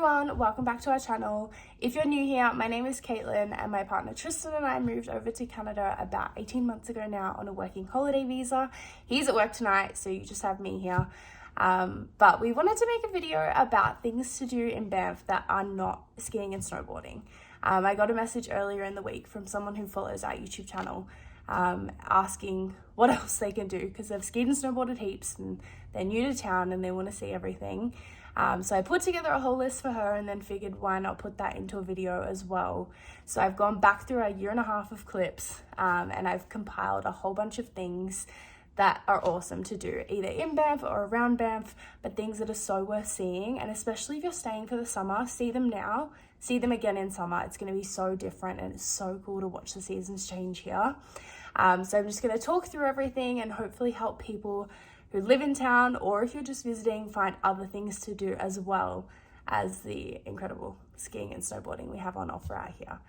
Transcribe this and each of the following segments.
everyone, welcome back to our channel. If you're new here, my name is Caitlin and my partner Tristan and I moved over to Canada about 18 months ago now on a working holiday visa. He's at work tonight, so you just have me here. But we wanted to make a video about things to do in Banff that are not skiing and snowboarding. I got a message earlier in the week from someone who follows our YouTube channel asking what else they can do because they've skied and snowboarded heaps and they're new to town and they want to see everything. So I put together a whole list for her and then figured why not put that into a video as well. So I've gone back through a year and a half of clips and I've compiled a whole bunch of things that are awesome to do either in Banff or around Banff, but things that are so worth seeing. And especially if you're staying for the summer, see them now, see them again in summer. It's going to be so different and it's so cool to watch the seasons change here. So I'm just going to talk through everything and hopefully help people who live in town, or if you're just visiting, find other things to do as well as the incredible skiing and snowboarding we have on offer out here.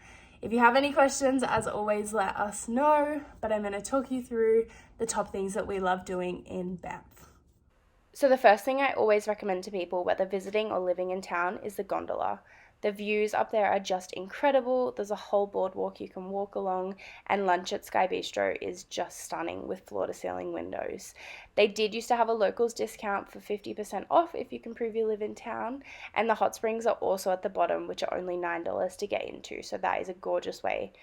If you have any questions, as always, let us know, but I'm going to talk you through the top things that we love doing in Banff. So the first thing I always recommend to people, whether visiting or living in town, is the gondola. The views up there are just incredible. There's a whole boardwalk you can walk along, and lunch at Sky Bistro is just stunning with floor-to-ceiling windows. They did used to have a locals discount for 50% off if you can prove you live in town, and the hot springs are also at the bottom, which are only $9 to get into, so that is a gorgeous way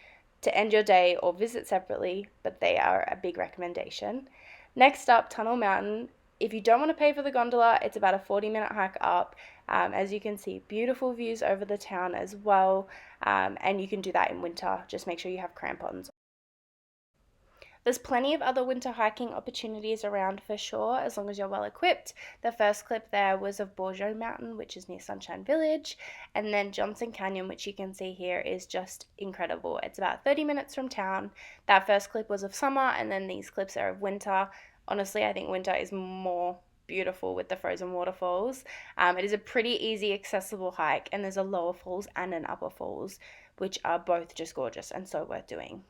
to end your day or visit separately, but they are a big recommendation. Next up, Tunnel Mountain. If you don't want to pay for the gondola, it's about a 40-minute hike up. As you can see, beautiful views over the town as well, and you can do that in winter. Just make sure you have crampons. There's plenty of other winter hiking opportunities around for sure, as long as you're well equipped. The first clip there was of Bourgeot Mountain, which is near Sunshine Village, and then Johnson Canyon, which you can see here, is just incredible. It's about 30 minutes from town. That first clip was of summer, and then these clips are of winter. Honestly, I think winter is more beautiful with the frozen waterfalls. It is a pretty easy, accessible hike, and there's a lower falls and an upper falls, which are both just gorgeous and so worth doing.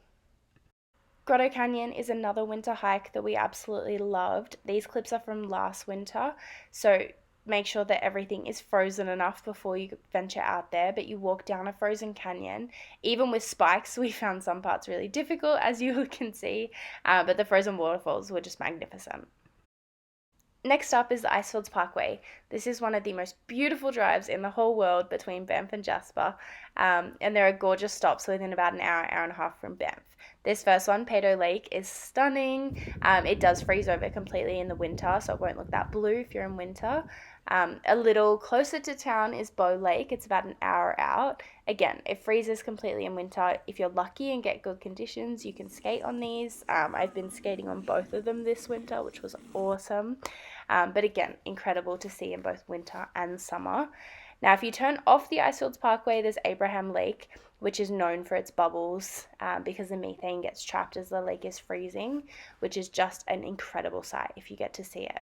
Grotto Canyon is another winter hike that we absolutely loved. These clips are from last winter, so make sure that everything is frozen enough before you venture out there, but you walk down a frozen canyon. Even with spikes, we found some parts really difficult, as you can see, but the frozen waterfalls were just magnificent. Next up is the Icefields Parkway. This is one of the most beautiful drives in the whole world between Banff and Jasper, and there are gorgeous stops within about an hour, hour and a half from Banff. This first one, Peyto Lake, is stunning. It does freeze over completely in the winter, so it won't look that blue if you're in winter. A little closer to town is Bow Lake. It's about an hour out. Again, it freezes completely in winter. If you're lucky and get good conditions, you can skate on these. I've been skating on both of them this winter, which was awesome. But again, incredible to see in both winter and summer. Now, if you turn off the Icefields Parkway, there's Abraham Lake, which is known for its bubbles because the methane gets trapped as the lake is freezing, which is just an incredible sight if you get to see it.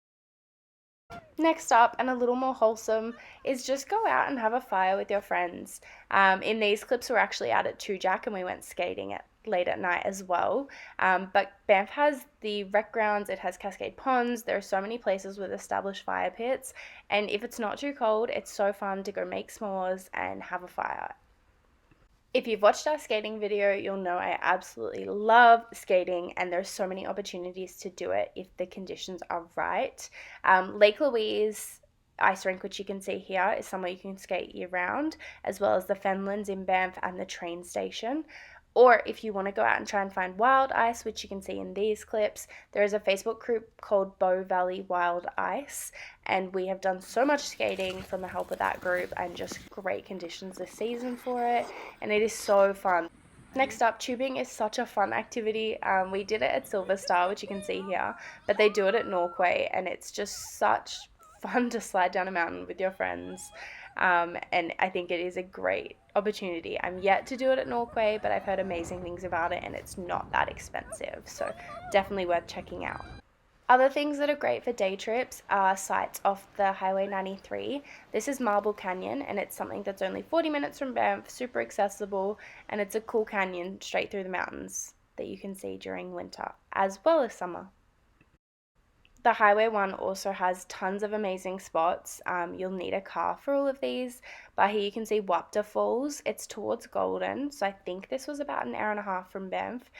Next up, and a little more wholesome, is just go out and have a fire with your friends. In these clips, we're actually out at Two Jack and we went skating late at night as well. But Banff has the rec grounds, it has Cascade Ponds, there are so many places with established fire pits, and if it's not too cold, it's so fun to go make s'mores and have a fire. If you've watched our skating video, you'll know I absolutely love skating, and there's so many opportunities to do it if the conditions are right. Lake Louise ice rink, which you can see here, is somewhere you can skate year round, as well as the Fenlands in Banff and the train station. Or if you want to go out and try and find wild ice, which you can see in these clips, there is a Facebook group called Bow Valley Wild Ice, and we have done so much skating from the help of that group and just great conditions this season for it, and it is so fun. Next up, tubing is such a fun activity. We did it at Silver Star, which you can see here, but they do it at Norquay, and it's just such fun to slide down a mountain with your friends. And I think it is a great opportunity. I'm yet to do it at Norquay, but I've heard amazing things about it and it's not that expensive, so definitely worth checking out. Other things that are great for day trips are sites off the Highway 93. This is Marble Canyon, and it's something that's only 40 minutes from Banff, super accessible, and it's a cool canyon straight through the mountains that you can see during winter as well as summer. The highway one also has tons of amazing spots. You'll need a car for all of these, but here you can see Wapta Falls. It's towards Golden, so I think this was about an hour and a half from Banff.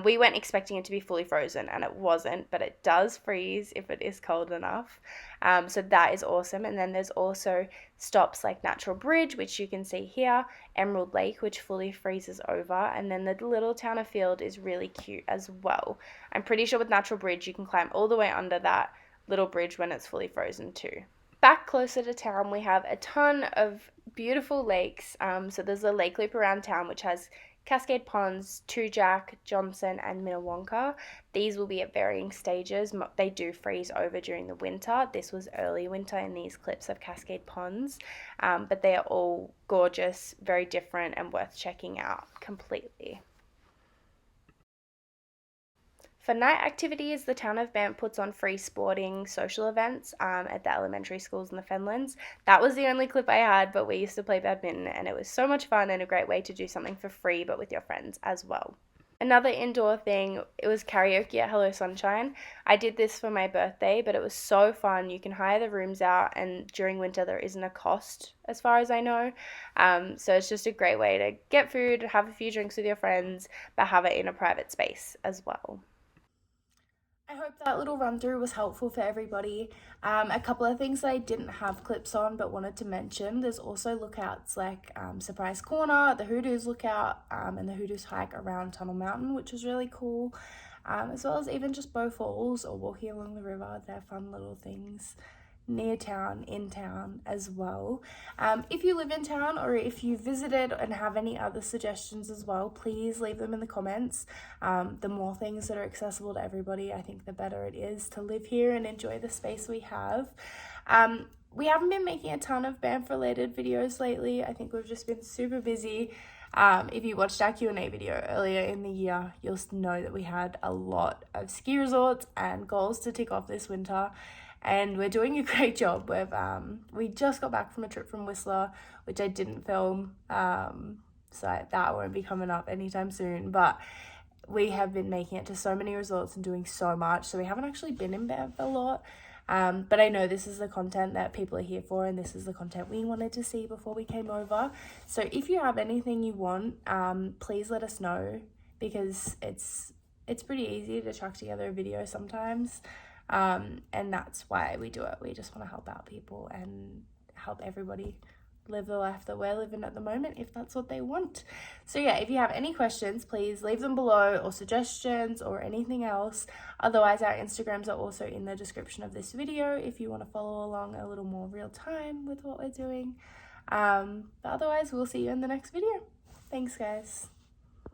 We went expecting it to be fully frozen, and it wasn't, but it does freeze if it is cold enough. So that is awesome. And then there's also stops like Natural Bridge, which you can see here, Emerald Lake, which fully freezes over, and then the little town of Field is really cute as well. I'm pretty sure with Natural Bridge you can climb all the way under that little bridge when it's fully frozen too. Back closer to town, we have a ton of beautiful lakes. So there's a lake loop around town which has Cascade Ponds, Two Jack, Johnson, and Minnewanka. These will be at varying stages. They do freeze over during the winter. This was early winter in these clips of Cascade Ponds, but they are all gorgeous, very different, and worth checking out completely. For night activities, the town of Banff puts on free sporting social events at the elementary schools in the Fenlands. That was the only clip I had, but we used to play badminton and it was so much fun and a great way to do something for free but with your friends as well. Another indoor thing, it was karaoke at Hello Sunshine. I did this for my birthday, but it was so fun. You can hire the rooms out, and during winter there isn't a cost as far as I know. So it's just a great way to get food, have a few drinks with your friends, but have it in a private space as well. I hope that little run through was helpful for everybody. A couple of things that I didn't have clips on but wanted to mention. There's also lookouts like Surprise Corner, the Hoodoos lookout, and the Hoodoos hike around Tunnel Mountain, which is really cool. As well as even just Bow Falls or walking along the river. They're fun little things near town, in town as well. If you live in town or if you visited and have any other suggestions as well, please leave them in the comments. The more things that are accessible to everybody, I think the better it is to live here and enjoy the space we have. We haven't been making a ton of Banff related videos lately. I think we've just been super busy. If you watched our Q&A video earlier in the year, you'll know that we had a lot of ski resorts and goals to tick off this winter. And we're doing a great job. We just got back from a trip from Whistler, which I didn't film, so that won't be coming up anytime soon. But we have been making it to so many resorts and doing so much, so we haven't actually been in Banff a lot. But I know this is the content that people are here for, and this is the content we wanted to see before we came over. So if you have anything you want, please let us know, because it's pretty easy to chuck together a video sometimes. And that's why we do it. We just want to help out people and help everybody live the life that we're living at the moment, if that's what they want. So yeah, if you have any questions, please leave them below, or suggestions or anything else. Otherwise, our Instagrams are also in the description of this video if you want to follow along a little more real time with what we're doing. But otherwise, we'll see you in the next video. Thanks, guys.